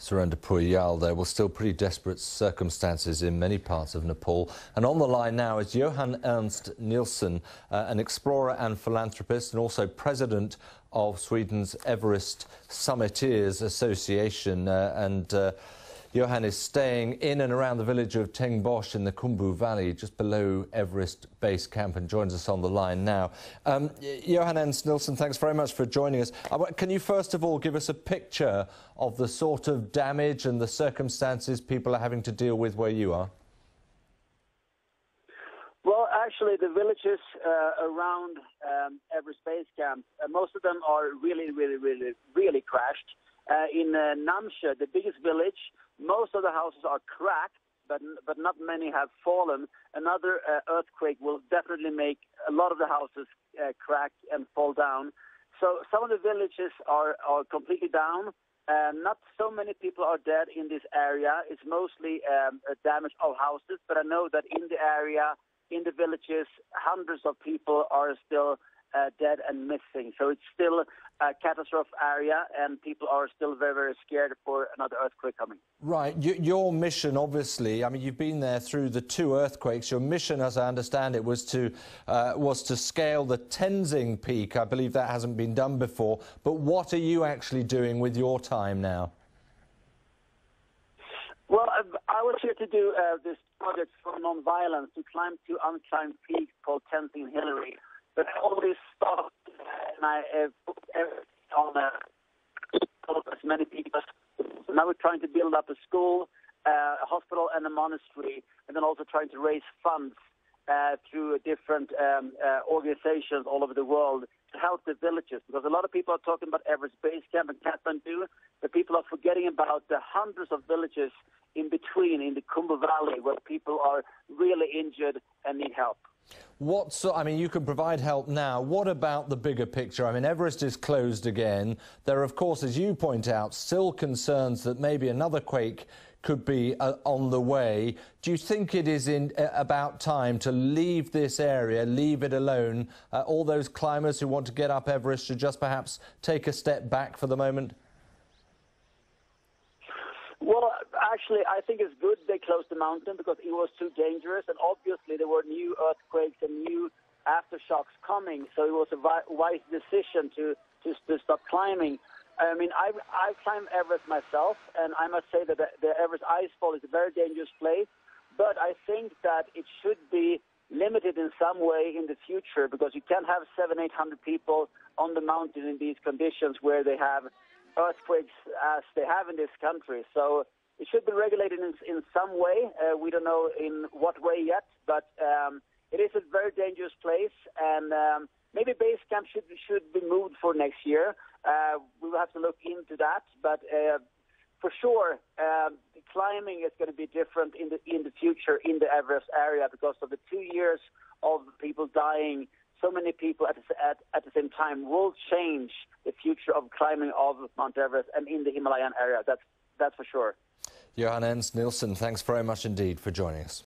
Surendra Yal there. Well, still pretty desperate circumstances in many parts of Nepal. And on the line now is Johan Ernst Nilsson, an explorer and philanthropist and also president of Sweden's Everest Summiteers Association. Johan is staying in and around the village of Tengbosch in the Khumbu Valley, just below Everest Base Camp, and joins us on the line now. Johan Ernst Nilsson, thanks very much for joining us. Can you first of all give us a picture of the sort of damage and the circumstances people are having to deal with where you are? Well, actually, the villages around Everest Base Camp, most of them are really crashed. In Namche, the biggest village, most of the houses are cracked, but not many have fallen. Another earthquake will definitely make a lot of the houses crack and fall down. So some of the villages are completely down. Not so many people are dead in this area. It's mostly damage of houses, but I know that in the area, in the villages, hundreds of people are still dead and missing. So it's still a catastrophe area, and people are still very scared for another earthquake coming. Right. Your mission, obviously, I mean, you've been there through the two earthquakes. Your mission, as I understand it, was to scale the Tenzing Peak. I believe that hasn't been done before. But what are you actually doing with your time now? Well, I was here to do this project for non-violence, to climb two unclimbed peaks called Tenzing and Hillary. But I always stopped and I put everything on as many people. So now we're trying to build up a school, a hospital and a monastery, and then also trying to raise funds through different organizations all over the world to help the villages. Because a lot of people are talking about Everest Base Camp and Kathmandu, but people are forgetting about the hundreds of villages in between in the Khumbu Valley where people are really injured and need help. I mean, you can provide help now. What about the bigger picture? I mean, Everest is closed again. There are, of course, as you point out, still concerns that maybe another quake could be on the way. Do you think it is about time to leave this area, leave it alone? All those climbers who want to get up Everest should just perhaps take a step back for the moment? Well, actually, I think it's good they closed the mountain because it was too dangerous, and obviously there were new earthquakes and new aftershocks coming, so it was a wise decision to stop climbing. I mean, I've climbed Everest myself, and I must say that the Everest Icefall is a very dangerous place, but I think that it should be limited in some way in the future because you can't have 700-800 people on the mountain in these conditions where they have earthquakes as they have in this country. So it should be regulated in some way. We don't know in what way yet, but it is a very dangerous place, and maybe base camp should be moved for next year. We will have to look into that, but for sure, climbing is going to be different in the future in the Everest area because of the 2 years of people dying. So many people at the same time will change the future of climbing of Mount Everest and in the Himalayan area. That's for sure. Johan Ernst Nilsson, thanks very much indeed for joining us.